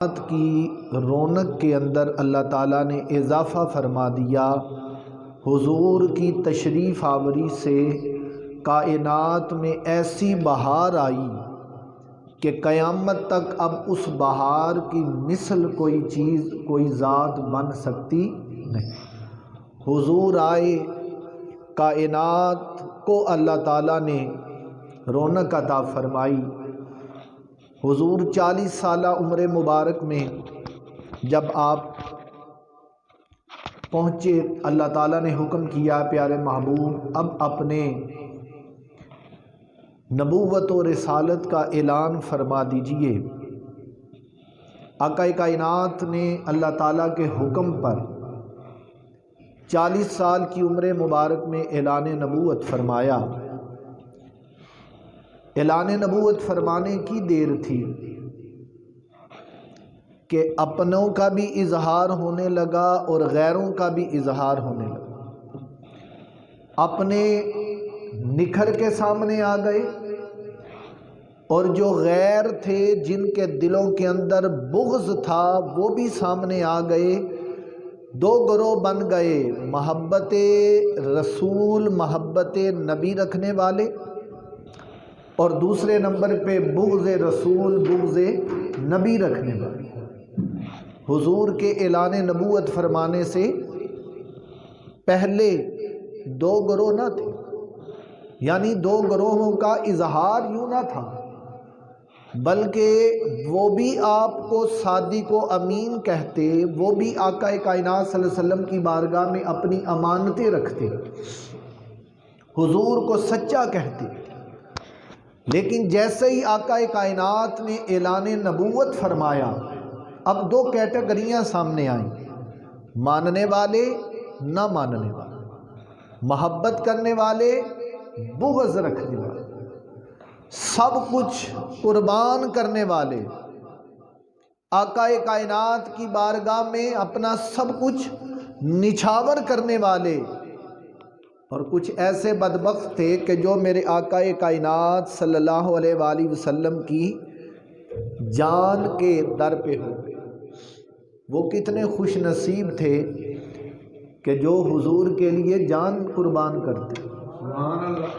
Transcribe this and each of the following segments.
کی رونق کے اندر اللہ تعالیٰ نے اضافہ فرما دیا۔ حضور کی تشریف آوری سے کائنات میں ایسی بہار آئی کہ قیامت تک اب اس بہار کی مثل کوئی چیز، کوئی ذات بن سکتی نہیں۔ حضور آئے، کائنات کو اللہ تعالیٰ نے رونق عطا فرمائی۔ حضور 40 سالہ عمر مبارک میں جب آپ پہنچے، اللہ تعالیٰ نے حکم کیا پیارے محبوب اب اپنے نبوت و رسالت کا اعلان فرما دیجئے۔ آقا کائنات نے اللہ تعالیٰ کے حکم پر 40 سال کی عمر مبارک میں اعلان نبوت فرمایا۔ اعلان نبوت فرمانے کی دیر تھی کہ اپنوں کا بھی اظہار ہونے لگا اور غیروں کا بھی اظہار ہونے لگا۔ اپنے نکھر کے سامنے آ گئے اور جو غیر تھے، جن کے دلوں کے اندر بغض تھا، وہ بھی سامنے آ گئے۔ دو گروہ بن گئے، محبت رسول، محبت نبی رکھنے والے، اور دوسرے نمبر پہ بغض رسول، بغض نبی رکھنے والے۔ حضور کے اعلان نبوت فرمانے سے پہلے دو گروہ نہ تھے، یعنی دو گروہوں کا اظہار یوں نہ تھا، بلکہ وہ بھی آپ کو صادق و امین کہتے، وہ بھی آقا کائنات صلی اللہ علیہ وسلم کی بارگاہ میں اپنی امانتیں رکھتے، حضور کو سچا کہتے۔ لیکن جیسے ہی آقا کائنات نے اعلان نبوت فرمایا، اب دو کیٹیگریاں سامنے آئیں، ماننے والے، نہ ماننے والے، محبت کرنے والے، بغض رکھنے والے، سب کچھ قربان کرنے والے، آقا کائنات کی بارگاہ میں اپنا سب کچھ نچھاور کرنے والے، اور کچھ ایسے بدبخت تھے کہ جو میرے آقا کائنات صلی اللہ علیہ وآلہ وسلم کی جان کے در پہ ہو گئے۔ وہ کتنے خوش نصیب تھے کہ جو حضور کے لیے جان قربان کرتے،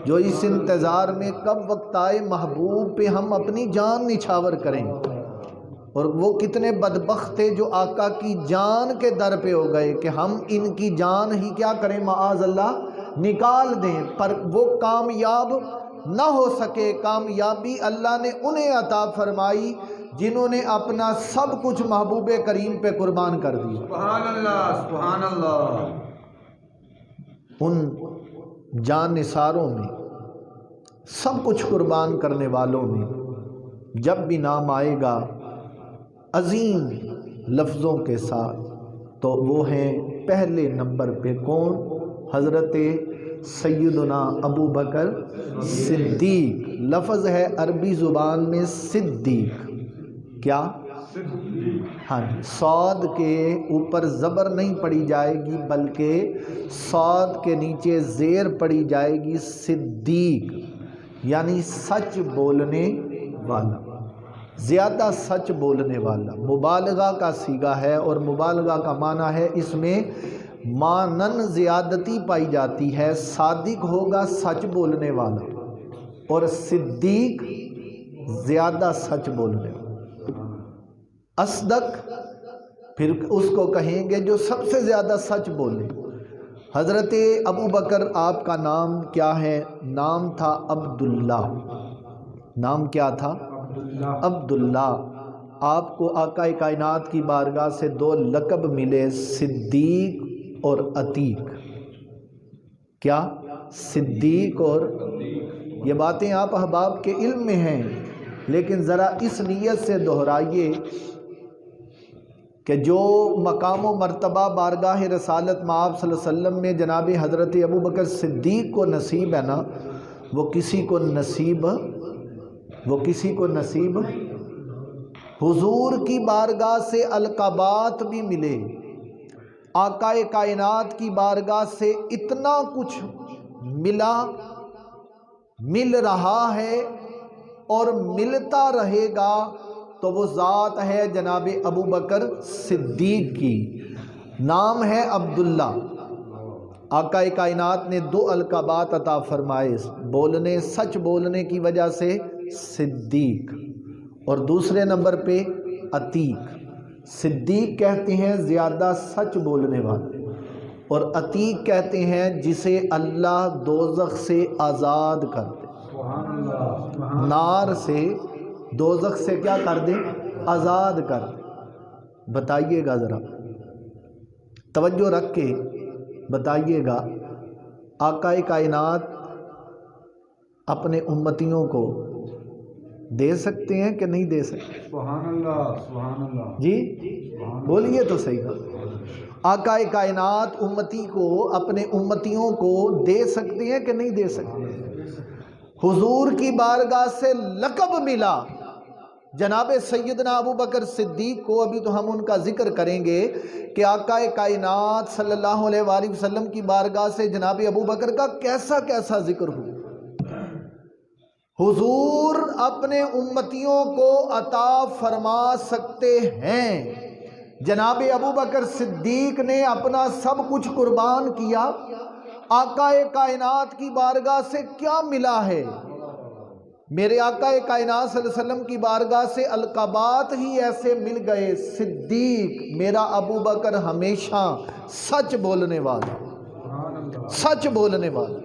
جو اس انتظار میں کب وقت آئے محبوب پہ ہم اپنی جان نچھاور کریں، اور وہ کتنے بدبخت تھے جو آقا کی جان کے در پہ ہو گئے کہ ہم ان کی جان ہی کیا کریں، معاذ اللہ نکال دیں، پر وہ کامیاب نہ ہو سکے۔ کامیابی اللہ نے انہیں عطا فرمائی جنہوں نے اپنا سب کچھ محبوب کریم پہ قربان کر دیا۔ سبحان اللہ، سبحان اللہ۔ ان جان نثاروں میں، سب کچھ قربان کرنے والوں میں جب بھی نام آئے گا عظیم لفظوں کے ساتھ، تو وہ ہیں پہلے نمبر پہ کون؟ حضرت سیدنا ابو بکر صدیق۔ لفظ ہے عربی زبان میں صدیق، کیا؟ ہاں، صاد کے اوپر زبر نہیں پڑی جائے گی، بلکہ صاد کے نیچے زیر پڑی جائے گی، صدیق یعنی سچ بولنے والا، زیادہ سچ بولنے والا، مبالغہ کا صیغہ ہے، اور مبالغہ کا معنی ہے اس میں مانن زیادتی پائی جاتی ہے۔ صادق ہوگا سچ بولنے والا، اور صدیق زیادہ سچ بولنے والا۔ اصدق پھر اس کو کہیں گے جو سب سے زیادہ سچ بولے۔ حضرت ابو بکر آپ کا نام کیا ہے؟ نام تھا عبداللہ۔ نام کیا تھا؟ عبداللہ۔ آپ کو آقا کائنات کی بارگاہ سے دو لقب ملے، صدیق اور عتیق۔ کیا؟ صدیق اور، یہ باتیں آپ احباب کے علم میں ہیں، لیکن ذرا اس نیت سے دہرائیے کہ جو مقام و مرتبہ بارگاہ رسالت میں آپ صلی اللہ علیہ وسلم میں جناب حضرت ابو بکر صدیق کو نصیب ہے نا، وہ کسی کو نصیب حضور کی بارگاہ سے القابات بھی ملے، آقا کائنات کی بارگاہ سے اتنا کچھ مل رہا ہے اور ملتا رہے گا تو وہ ذات ہے جناب ابو بکر صدیق کی، نام ہے عبداللہ۔ آقا کائنات نے 2 القابات عطا فرمائے، بولنے سچ بولنے کی وجہ سے صدیق، اور دوسرے نمبر پہ عتیق۔ صدیق کہتے ہیں زیادہ سچ بولنے والے، اور عتیق کہتے ہیں جسے اللہ دوزخ سے آزاد کر دے، نار سے، دوزخ سے کیا کر دے؟ آزاد کر دے۔ بتائیے گا ذرا توجہ رکھ کے بتائیے گا، آقا کائنات اپنے امتیوں کو دے سکتے ہیں کہ نہیں دے سکتے؟ سبحان اللہ، سبحان اللہ جی بولیے تو صحیح نا۔ آقا کائنات امتی کو، اپنے امتیوں کو دے سکتے ہیں کہ نہیں دے سکتے؟ حضور کی بارگاہ سے لقب ملا جناب سیدنا ابو بکر صدیق کو، ابھی تو ہم ان کا ذکر کریں گے کہ آقا کائنات صلی اللہ علیہ وآلہ وسلم کی بارگاہ سے جناب ابو بکر کا کیسا کیسا ذکر ہو۔ حضور اپنے امتیوں کو عطا فرما سکتے ہیں۔ جناب ابو بکر صدیق نے اپنا سب کچھ قربان کیا، آقا کائنات کی بارگاہ سے کیا ملا ہے؟ میرے آقا کائنات صلی اللہ علیہ وسلم کی بارگاہ سے القابات ہی ایسے مل گئے، صدیق، میرا ابو بکر ہمیشہ سچ بولنے والا، سچ بولنے والا۔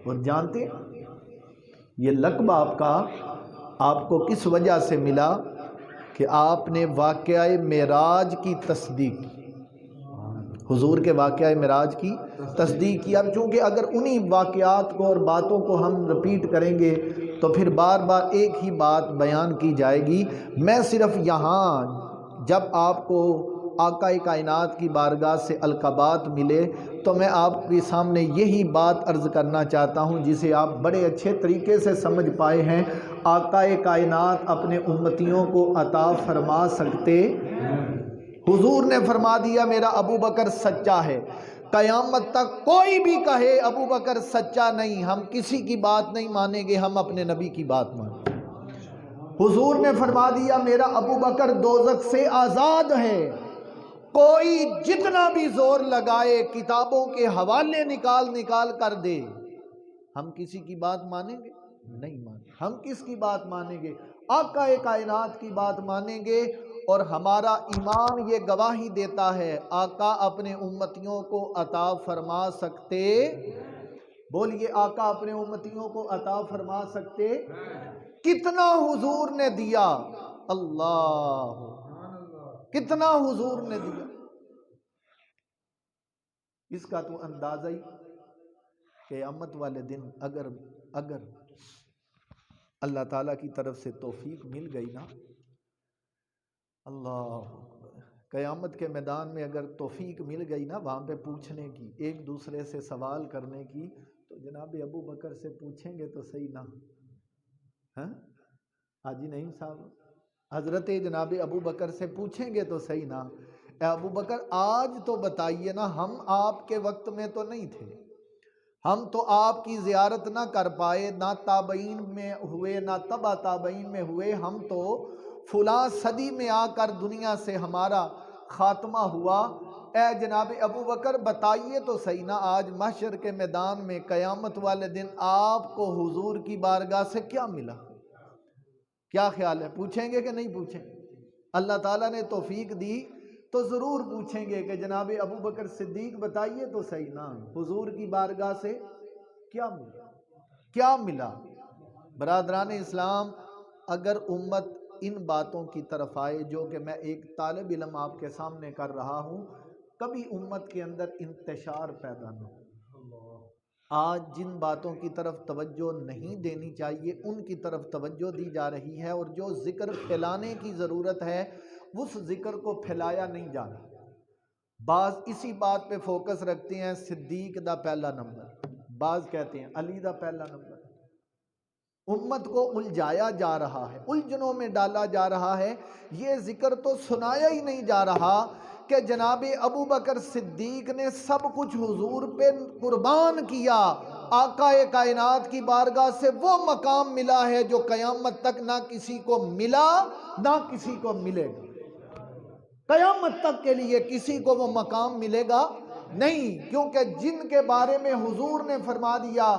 اور جانتے ہیں یہ لقب آپ کو کس وجہ سے ملا؟ کہ آپ نے واقعہ معراج کی تصدیق کی، حضور کے واقعہ معراج کی تصدیق کی۔ اب چونکہ اگر انہی واقعات کو اور باتوں کو ہم رپیٹ کریں گے تو پھر بار بار ایک ہی بات بیان کی جائے گی۔ میں صرف یہاں جب آپ کو آقا کائنات کی بارگاہ سے القابات ملے تو میں آپ کے سامنے یہی بات عرض کرنا چاہتا ہوں جسے آپ بڑے اچھے طریقے سے سمجھ پائے ہیں۔ آقا کائنات اپنے امتیوں کو عطا فرما سکتے، حضور نے فرما دیا میرا ابو بکر سچا ہے، قیامت تک کوئی بھی کہے ابو بکر سچا نہیں، ہم کسی کی بات نہیں مانیں گے، ہم اپنے نبی کی بات مانیں گے۔ حضور نے فرما دیا میرا ابو بکر دوزخ سے آزاد ہے، کوئی جتنا بھی زور لگائے، کتابوں کے حوالے نکال کر دے، ہم کسی کی بات مانیں گے؟ نہیں مانیں گے۔ ہم کس کی بات مانیں گے؟ آقا کائنات کی بات مانیں گے۔ اور ہمارا ایمان یہ گواہی دیتا ہے آقا اپنے امتیوں کو عطا فرما سکتے، بولیے آقا اپنے امتیوں کو عطا فرما سکتے۔ کتنا حضور نے دیا، اللہ کتنا حضور نے دیا، اس کا تو اندازہ ہی قیامت والے دن اگر اللہ تعالیٰ کی طرف سے توفیق مل گئی نا، اللہ قیامت کے میدان میں اگر توفیق مل گئی نا وہاں پہ پوچھنے کی، ایک دوسرے سے سوال کرنے کی، تو جناب ابو بکر سے پوچھیں گے تو صحیح نا؟ ہاں حاجی نعیم صاحب، حضرت جناب ابو بکر سے پوچھیں گے تو صحیح نا؟ اے ابو بکر آج تو بتائیے نا، ہم آپ کے وقت میں تو نہیں تھے، ہم تو آپ کی زیارت نہ کر پائے، نہ تابعین میں ہوئے نہ تبع تابعین میں ہوئے، ہم تو فلاں صدی میں آ کر دنیا سے ہمارا خاتمہ ہوا۔ اے جناب ابو بکر بتائیے تو صحیح نا، آج محشر کے میدان میں قیامت والے دن آپ کو حضور کی بارگاہ سے کیا ملا؟ کیا خیال ہے، پوچھیں گے کہ نہیں پوچھیں؟ اللہ تعالیٰ نے توفیق دی تو ضرور پوچھیں گے کہ جناب ابو بکر صدیق بتائیے تو صحیح نا، حضور کی بارگاہ سے کیا ملا؟ کیا ملا؟ برادران اسلام، اگر امت ان باتوں کی طرف آئے جو کہ میں ایک طالب علم آپ کے سامنے کر رہا ہوں، کبھی امت کے اندر انتشار پیدا نہ ہو۔ آج جن باتوں کی طرف توجہ نہیں دینی چاہیے ان کی طرف توجہ دی جا رہی ہے، اور جو ذکر پھیلانے کی ضرورت ہے اس ذکر کو پھیلایا نہیں جا رہا۔ بعض اسی بات پہ فوکس رکھتے ہیں صدیق دا پہلا نمبر، بعض کہتے ہیں علی دا پہلا نمبر۔ امت کو الجھایا جا رہا ہے، الجھنوں میں ڈالا جا رہا ہے، یہ ذکر تو سنایا ہی نہیں جا رہا کہ جناب ابو بکر صدیق نے سب کچھ حضور پہ قربان کیا، آقا کائنات کی بارگاہ سے وہ مقام ملا ہے جو قیامت تک نہ کسی کو ملا نہ کسی کو ملے گا۔ قیامت تک کے لیے کسی کو وہ مقام ملے گا نہیں، کیونکہ جن کے بارے میں حضور نے فرما دیا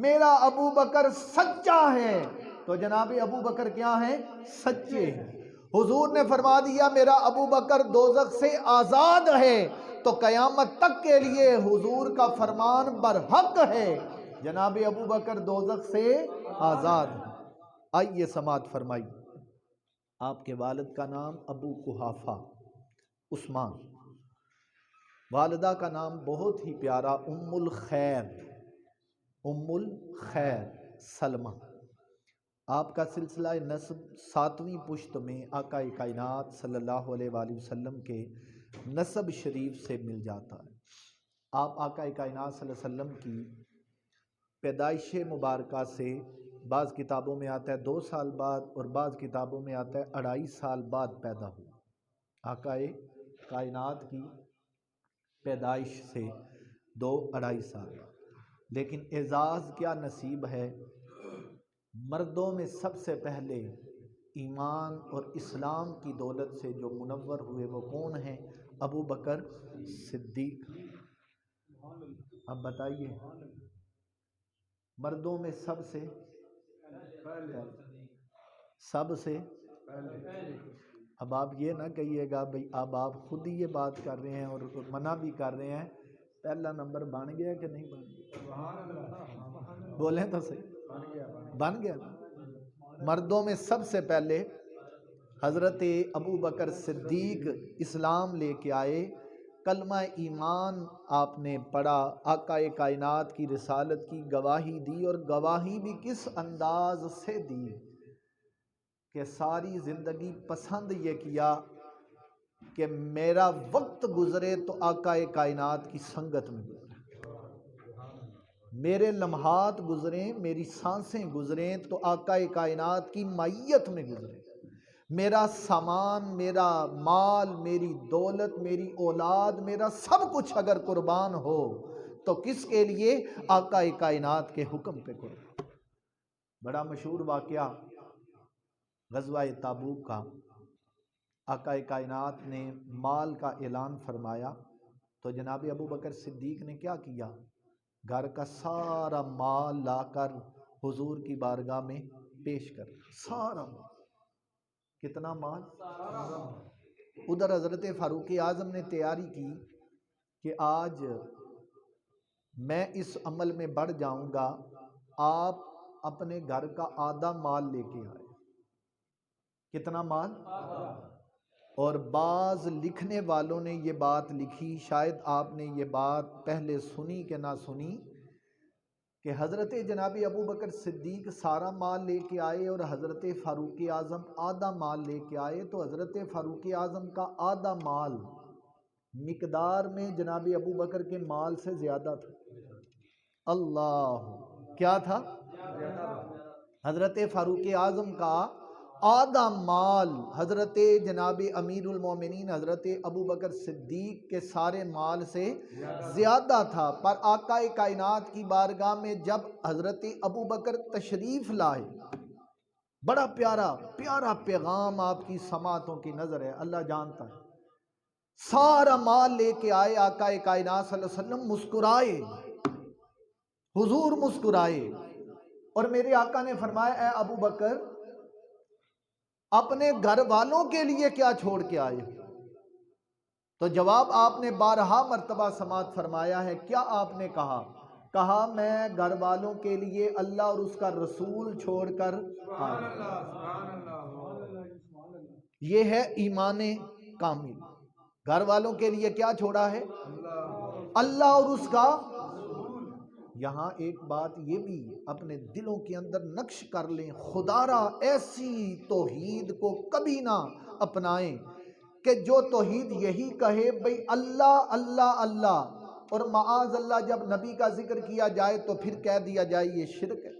میرا ابو بکر سچا ہے، تو جناب ابو بکر کیا ہیں؟ سچے ہیں۔ حضور نے فرما دیا میرا ابو بکر دوزخ سے آزاد ہے، تو قیامت تک کے لیے حضور کا فرمان برحق ہے، جناب ابو بکر دوزخ سے آزاد ہے۔ آئیے سماعت فرمائی۔ آپ کے والد کا نام ابو قحافہ عثمان، والدہ کا نام بہت ہی پیارا ام الخیر، ام الخیر سلمہ۔ آپ کا سلسلہ نسب 7ویں پشت میں آقا کائنات صلی اللہ علیہ وآلہ وسلم کے نسب شریف سے مل جاتا ہے۔ آپ آقا کائنات صلی اللہ علیہ وسلم کی پیدائش مبارکہ سے بعض کتابوں میں آتا ہے 2 سال بعد اور بعض کتابوں میں آتا ہے 2.5 سال بعد پیدا ہوئے۔ آقا کائنات کی پیدائش سے 2-2.5 سال بعد، لیکن اعزاز کیا نصیب ہے، مردوں میں سب سے پہلے ایمان اور اسلام کی دولت سے جو منور ہوئے وہ کون ہیں؟ ابو بکر صدیق۔ اب بتائیے مردوں میں سب سے اب آپ یہ نہ کہیے گا بھئی اب آپ خود ہی یہ بات کر رہے ہیں اور منع بھی کر رہے ہیں، پہلا نمبر بن گیا کہ نہیں بن گیا؟ بولیں تو صحیح، بن گیا۔ مردوں میں سب سے پہلے حضرت ابو بکر صدیق اسلام لے کے آئے، کلمہ ایمان آپ نے پڑھا، آقا کائنات کی رسالت کی گواہی دی، اور گواہی بھی کس انداز سے دی کہ ساری زندگی پسند یہ کیا کہ میرا وقت گزرے تو آقا کائنات کی سنگت میں گزرے، میرے لمحات گزریں، میری سانسیں گزریں تو آقا کائنات کی معیت میں گزریں، میرا سامان، میرا مال، میری دولت، میری اولاد، میرا سب کچھ اگر قربان ہو تو کس کے لیے؟ آقا کائنات کے حکم پہ قربان۔ بڑا مشہور واقعہ غزوہ تبوک کا، آقا کائنات نے مال کا اعلان فرمایا تو جناب ابو بکر صدیق نے کیا کیا؟ گھر کا سارا مال لا کر حضور کی بارگاہ میں پیش کر، سارا مال۔ کتنا مال؟ ادھر حضرت فاروق اعظم نے تیاری کی کہ آج میں اس عمل میں بڑھ جاؤں گا، آپ اپنے گھر کا آدھا مال لے کے آئے۔ کتنا مال؟ اور بعض لکھنے والوں نے یہ بات لکھی، شاید آپ نے یہ بات پہلے سنی کہ نہ سنی، کہ حضرت جناب ابو بکر صدیق سارا مال لے کے آئے اور حضرت فاروق اعظم آدھا مال لے کے آئے، تو حضرت فاروق اعظم کا آدھا مال مقدار میں جناب ابو بکر کے مال سے زیادہ تھا۔ اللہ، کیا تھا؟ حضرت فاروق اعظم کا آدھا مال حضرت جناب امیر المومنین حضرت ابو بکر صدیق کے سارے مال سے زیادہ تھا۔ پر آقا کائنات کی بارگاہ میں جب حضرت ابو بکر تشریف لائے، بڑا پیارا پیارا پیغام آپ کی سماعتوں کی نظر ہے، اللہ جانتا ہے، سارا مال لے کے آئے، آقا کائنات صلی اللہ علیہ وسلم مسکرائے، حضور مسکرائے، اور میرے آقا نے فرمایا اے ابو بکر اپنے گھر والوں کے لیے کیا چھوڑ کے آئے؟ تو جواب آپ نے 12 مرتبہ سماعت فرمایا ہے۔ کیا آپ نے کہا؟ کہا میں گھر والوں کے لیے اللہ اور اس کا رسول چھوڑ کر آیا۔ یہ ہے ایمان کامل۔ گھر والوں کے لیے کیا چھوڑا ہے؟ اللہ اور اس کا۔ یہاں ایک بات یہ بھی اپنے دلوں کے اندر نقش کر لیں، خدا را ایسی توحید کو کبھی نہ اپنائیں کہ جو توحید یہی کہے بھئی اللہ اللہ اللہ، اور معاذ اللہ جب نبی کا ذکر کیا جائے تو پھر کہہ دیا جائے یہ شرک ہے۔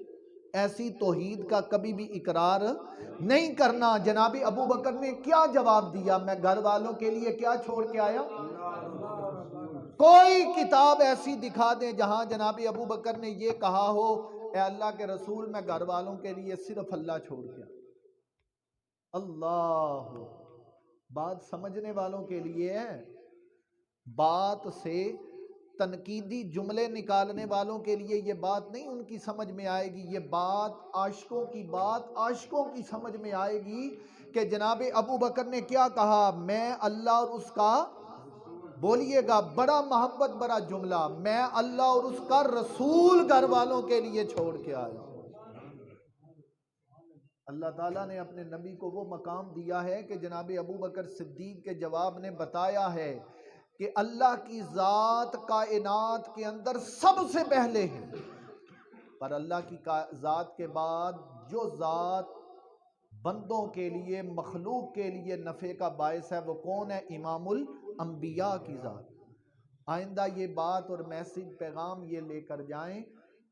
ایسی توحید کا کبھی بھی اقرار نہیں کرنا۔ جناب ابو بکر نے کیا جواب دیا؟ میں گھر والوں کے لیے کیا چھوڑ کے آیا؟ کوئی کتاب ایسی دکھا دیں جہاں جناب ابو بکر نے یہ کہا ہو اے اللہ کے رسول میں گھر والوں کے لیے صرف اللہ چھوڑ کے آیا۔ اللہ، بات سمجھنے والوں کے لیے ہے، بات سے تنقیدی جملے نکالنے والوں کے لیے یہ بات نہیں ان کی سمجھ میں آئے گی۔ یہ بات عاشقوں کی سمجھ میں آئے گی کہ جناب ابو بکر نے کیا کہا، میں اللہ اور اس کا، بولیے گا بڑا محبت بڑا جملہ، میں اللہ اور اس کا رسول گھر والوں کے لیے چھوڑ کے آیا۔ اللہ تعالیٰ نے اپنے نبی کو وہ مقام دیا ہے کہ جناب ابو بکر صدیق کے جواب نے بتایا ہے کہ اللہ کی ذات کائنات کے اندر سب سے پہلے ہے، پر اللہ کی ذات کے بعد جو ذات بندوں کے لیے، مخلوق کے لیے نفع کا باعث ہے وہ کون ہے؟ امام الانبیاء کی ذات۔ آئندہ یہ بات اور میسج پیغام یہ لے کر جائیں،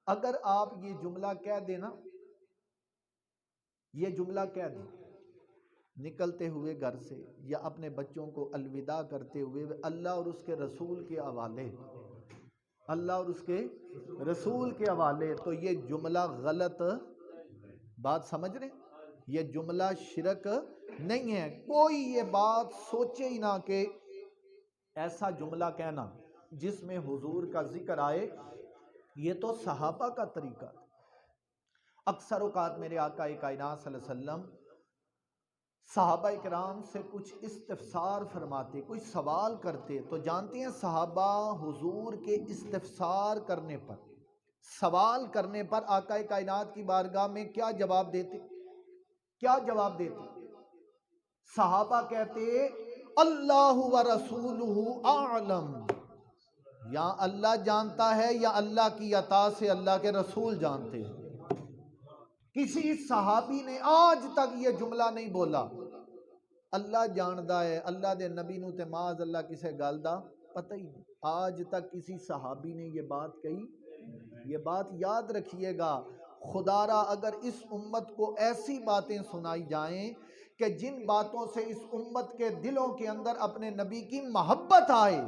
اگر آپ یہ جملہ کہہ دینا، یہ جملہ کہہ دیں نکلتے ہوئے گھر سے یا اپنے بچوں کو الوداع کرتے ہوئے، اللہ اور اس کے رسول کے حوالے، اللہ اور اس کے رسول کے حوالے، تو یہ جملہ غلط، بات سمجھ رہے ہیں؟ یہ جملہ شرک نہیں ہے۔ کوئی یہ بات سوچے ہی نہ کہ ایسا جملہ کہنا جس میں حضور کا ذکر آئے، یہ تو صحابہ کا طریقہ تھا۔ اکثر اوقات میرے آقا کائنات صلی اللہ علیہ وسلم صحابہ کرام سے کچھ استفسار فرماتے، کوئی سوال کرتے، تو جانتے ہیں صحابہ حضور کے استفسار کرنے پر، سوال کرنے پر آقا کائنات کی بارگاہ میں کیا جواب دیتے؟ کیا جواب دیتے؟ صحابہ کہتے اللہ و رسولہ اعلم، یا اللہ جانتا ہے یا اللہ کی عطا سے اللہ کے رسول جانتے ہیں۔ کسی صحابی نے آج تک یہ جملہ نہیں بولا اللہ جاندا ہے، اللہ دے نبی نو تے معاذ اللہ کسے گل دا پتہ ہی نہیں۔ آج تک کسی صحابی نے یہ بات کہی؟ یہ بات یاد رکھیے گا، خدا را اگر اس امت کو ایسی باتیں سنائی جائیں کہ جن باتوں سے اس امت کے دلوں کے اندر اپنے نبی کی محبت آئے،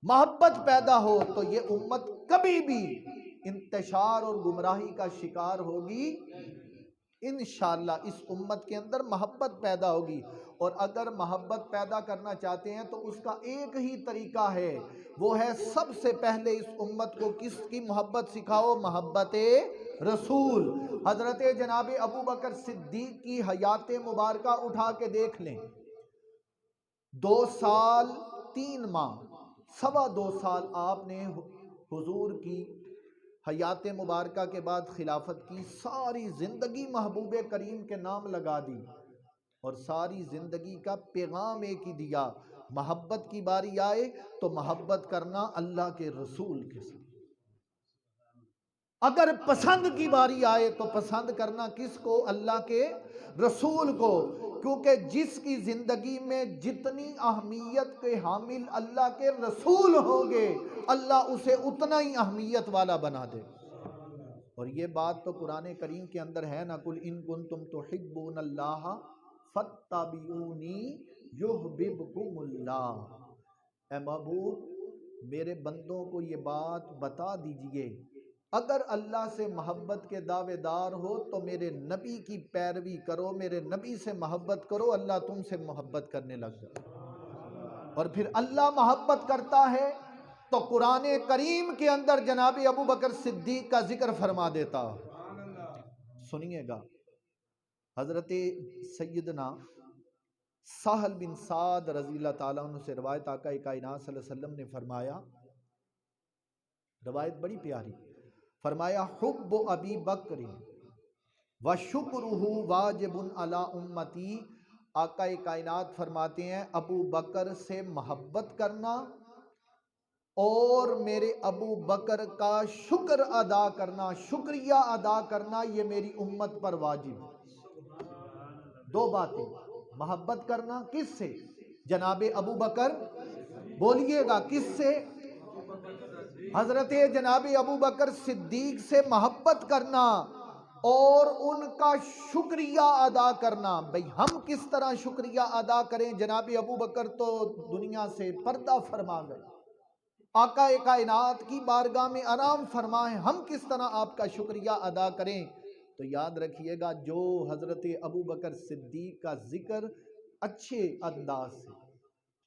محبت پیدا ہو، تو یہ امت کبھی بھی انتشار اور گمراہی کا شکار ہوگی انشاءاللہ۔ اس امت کے اندر محبت پیدا ہوگی، اور اگر محبت پیدا کرنا چاہتے ہیں تو اس کا ایک ہی طریقہ ہے، وہ ہے سب سے پہلے اس امت کو کس کی محبت سکھاؤ؟ محبت رسول۔ حضرت جناب ابو بکر صدیق کی حیات مبارکہ اٹھا کے دیکھ لیں، 2 سال 3 ماہ، 2.25 سال آپ نے حضور کی حیات مبارکہ کے بعد خلافت کی، ساری زندگی محبوب کریم کے نام لگا دی، اور ساری زندگی کا پیغام ایک ہی دیا، محبت کی باری آئے تو محبت کرنا اللہ کے رسول کے ساتھ، اگر پسند کی باری آئے تو پسند کرنا کس کو؟ اللہ کے رسول کو، کیونکہ جس کی زندگی میں جتنی اہمیت کے حامل اللہ کے رسول ہوں گے اللہ اسے اتنا ہی اہمیت والا بنا دے۔ اور یہ بات تو قرآن کریم کے اندر ہے نا، قل ان کنتم تحبون اللہ فاتبعونی یحببکم اللہ، اے محبوب میرے بندوں کو یہ بات بتا دیجئے، اگر اللہ سے محبت کے دعوے دار ہو تو میرے نبی کی پیروی کرو، میرے نبی سے محبت کرو، اللہ تم سے محبت کرنے لگ جائے۔ اور پھر اللہ محبت کرتا ہے تو قرآن کریم کے اندر جناب ابو بکر صدیق کا ذکر فرما دیتا۔ سنیے گا، حضرت سیدنا سہل بن سعد رضی اللہ تعالیٰ عنہ سے روایت، آقا کائنات صلی اللہ علیہ وسلم نے فرمایا، روایت بڑی پیاری، فرمایا حب ابی بکر و شکرہ واجب علی امتی، آقا کائنات فرماتے ہیں ابو بکر سے محبت کرنا اور میرے ابو بکر کا شکر ادا کرنا، شکریہ ادا کرنا، یہ میری امت پر واجب ہے۔ 2 باتیں، محبت کرنا کس سے؟ جناب ابو بکر، بولیے گا کس سے؟ حضرت جناب ابو بکر صدیق سے محبت کرنا، اور ان کا شکریہ ادا کرنا۔ بھئی ہم کس طرح شکریہ ادا کریں؟ جناب ابو بکر تو دنیا سے پردہ فرما گئے، آقا کائنات کی بارگاہ میں آرام فرمائیں، ہم کس طرح آپ کا شکریہ ادا کریں؟ تو یاد رکھیے گا، جو حضرت ابو بکر صدیق کا ذکر اچھے انداز سے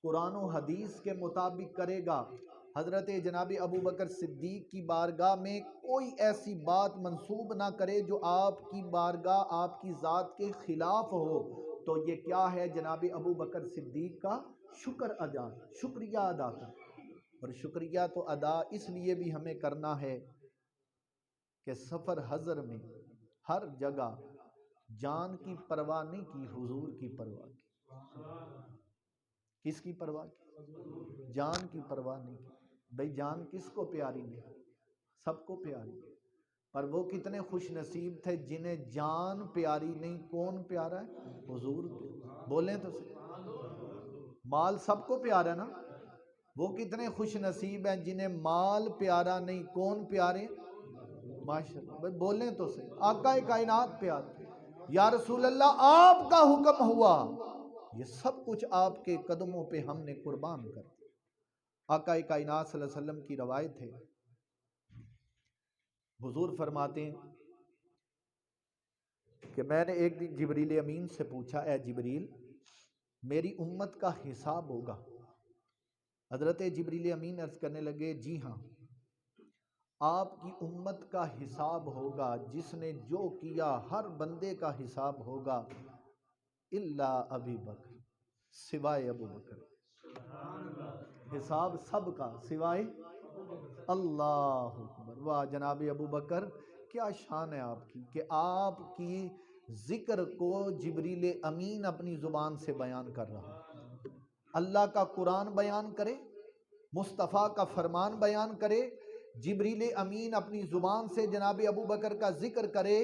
قرآن و حدیث کے مطابق کرے گا، حضرت جناب ابو بکر صدیق کی بارگاہ میں کوئی ایسی بات منسوب نہ کرے جو آپ کی بارگاہ، آپ کی ذات کے خلاف ہو، تو یہ کیا ہے؟ جناب ابو بکر صدیق کا شکریہ ادا کر۔ اور شکریہ تو ادا اس لیے بھی ہمیں کرنا ہے کہ سفر حضر میں ہر جگہ جان کی پرواہ نہیں کی، حضور کی پرواہ کی۔ کس کی پرواہ کی؟ جان کی پرواہ نہیں کی۔ بھئی جان کس کو پیاری نہیں؟ سب کو پیاری ہے، پر وہ کتنے خوش نصیب تھے جنہیں جان پیاری نہیں۔ کون پیارا ہے؟ حضور پیارا۔ بولیں تو صحیح۔ مال سب کو پیارا ہے نا، وہ کتنے خوش نصیب ہیں جنہیں مال پیارا نہیں۔ کون پیارے؟ ماشاءاللہ، بھئی بولیں تو صحیح، آقا کائنات پیارے۔ یا رسول اللہ آپ کا حکم ہوا، یہ سب کچھ آپ کے قدموں پہ ہم نے قربان کر دیا۔ آقا کائنات صلی اللہ علیہ وسلم کی روایت ہے، حضور فرماتے ہیں کہ میں نے ایک دن جبریل امین سے پوچھا، اے جبریل میری امت کا حساب ہوگا؟ حضرت جبریل امین عرض کرنے لگے، جی ہاں، آپ کی امت کا حساب ہوگا، جس نے جو کیا ہر بندے کا حساب ہوگا، الا ابی بکر، سوائے ابو بکر۔ حساب سب کا سوائے اللہ اکبر۔ واہ جناب ابو بکر، کیا شان ہے آپ کی کہ آپ کی ذکر کو جبریل امین اپنی زبان سے بیان کر رہا۔ اللہ کا قرآن بیان کرے، مصطفیٰ کا فرمان بیان کرے، جبریل امین اپنی زبان سے جناب ابو بکر کا ذکر کرے،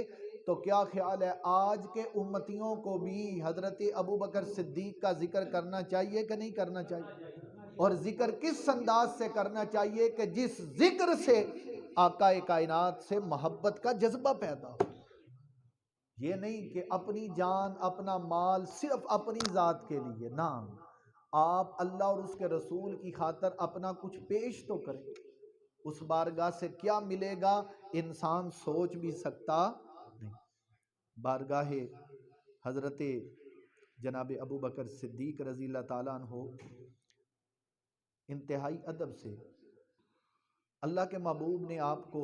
تو کیا خیال ہے آج کے امتیوں کو بھی حضرت ابو بکر صدیق کا ذکر کرنا چاہیے کہ نہیں کرنا چاہیے؟ اور ذکر کس انداز سے کرنا چاہیے کہ جس ذکر سے آقا کائنات سے محبت کا جذبہ پیدا ہو؟ یہ نہیں کہ اپنی جان، اپنا مال صرف اپنی ذات کے لیے، نہ، آپ اللہ اور اس کے رسول کی خاطر اپنا کچھ پیش تو کریں۔ اس بارگاہ سے کیا ملے گا انسان سوچ بھی سکتا نہیں۔ بارگاہ حضرت جناب ابو بکر صدیق رضی اللہ تعالیٰ عنہ انتہائی ادب سے، اللہ کے محبوب نے آپ کو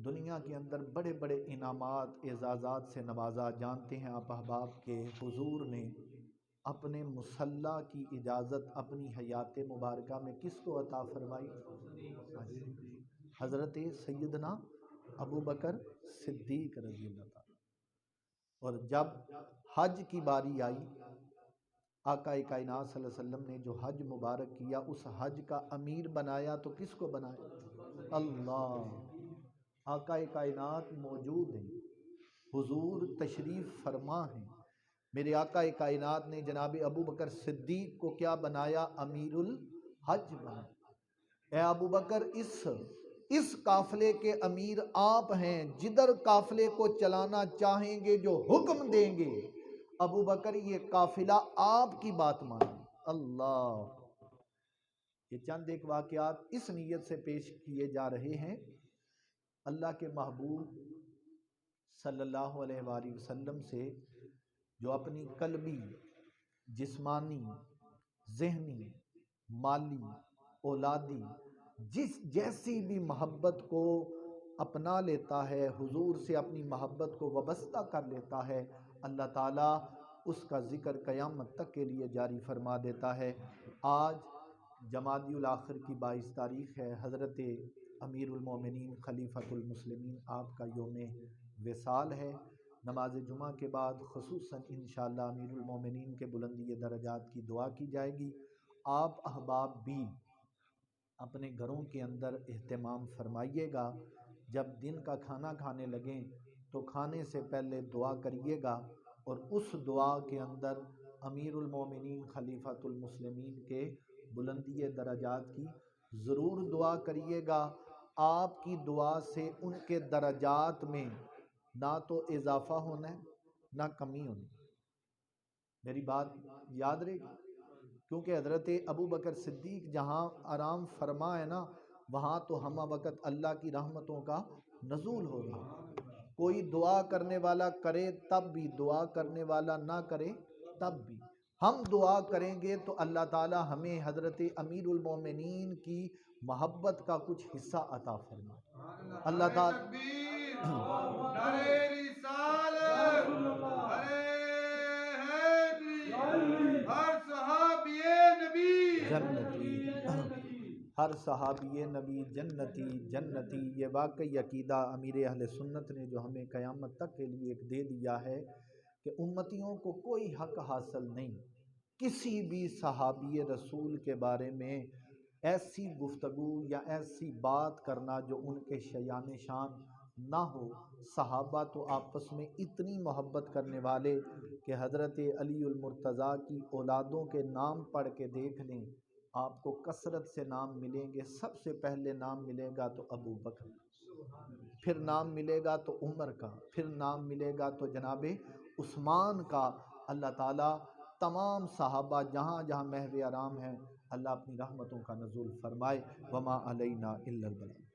دنیا کے اندر بڑے بڑے انعامات، اعزازات سے نوازا۔ جانتے ہیں آپ احباب کے حضور نے اپنے مصلی کی اجازت اپنی حیات مبارکہ میں کس کو عطا فرمائی؟ حضرت سیدنا ابو بکر صدیق رضی اللہ تعالیٰ۔ اور جب حج کی باری آئی، آقا کائنات صلی اللہ علیہ وسلم نے جو حج مبارک کیا، اس حج کا امیر بنایا تو کس کو بنایا؟ اللہ۔ آقا کائنات موجود ہیں، حضور تشریف فرما ہیں، میرے آقا کائنات نے جناب ابو بکر صدیق کو کیا بنایا؟ امیر الحج بنایا۔ اے ابو بکر، اس قافلے کے امیر آپ ہیں، جدھر قافلے کو چلانا چاہیں گے، جو حکم دیں گے ابو بکر یہ قافلہ آپ کی بات مانیں۔ اللہ۔ یہ چند ایک واقعات اس نیت سے پیش کیے جا رہے ہیں، اللہ کے محبوب صلی اللہ علیہ وآلہ وسلم سے جو اپنی قلبی، جسمانی، ذہنی، مالی، اولادی، جیسی بھی محبت کو اپنا لیتا ہے، حضور سے اپنی محبت کو وابستہ کر لیتا ہے، اللہ تعالیٰ اس کا ذکر قیامت تک کے لیے جاری فرما دیتا ہے۔ آج جمادی الاخر کی 22 تاریخ ہے، حضرت امیر المومنین خلیفۃ المسلمین آپ کا یوم وصال ہے۔ نماز جمعہ کے بعد خصوصاً انشاءاللہ امیر المومنین کے بلندی درجات کی دعا کی جائے گی۔ آپ احباب بھی اپنے گھروں کے اندر اہتمام فرمائیے گا، جب دن کا کھانا کھانے لگیں تو کھانے سے پہلے دعا کریے گا، اور اس دعا کے اندر امیر المومنین خلیفۃ المسلمین کے بلندی درجات کی ضرور دعا کریے گا۔ آپ کی دعا سے ان کے درجات میں نہ تو اضافہ ہونا ہے نہ کمی ہونی. میری بات یاد رہے گی، کیونکہ حضرت ابو بکر صدیق جہاں آرام فرما ہے نا، وہاں تو ہمہ وقت اللہ کی رحمتوں کا نزول ہو رہا. کوئی دعا کرنے والا کرے تب بھی، دعا کرنے والا نہ کرے تب بھی، ہم دعا کریں گے تو اللہ تعالی ہمیں حضرت امیر المومنین کی محبت کا کچھ حصہ عطا فرمائے. اللہ تعالی تکبیر، نعرہ رسالت، نعرہ حیدری، ہر صحابی نبی جنتی، ہر صحابی نبی جنتی جنتی. یہ واقعی عقیدہ امیر اہل سنت نے جو ہمیں قیامت تک کے لیے ایک دے دیا ہے کہ امتیوں کو کوئی حق حاصل نہیں کسی بھی صحابی رسول کے بارے میں ایسی گفتگو یا ایسی بات کرنا جو ان کے شیان شان نہ ہو. صحابہ تو آپس میں اتنی محبت کرنے والے کہ حضرت علی المرتضیٰ کی اولادوں کے نام پڑھ کے دیکھ لیں، آپ کو کثرت سے نام ملیں گے. سب سے پہلے نام ملے گا تو ابو بکر، پھر نام ملے گا تو عمر کا، پھر نام ملے گا تو جناب عثمان کا. اللہ تعالیٰ تمام صحابہ جہاں جہاں محو آرام ہیں، اللہ اپنی رحمتوں کا نزول فرمائے. وما علینا الا البلاغ.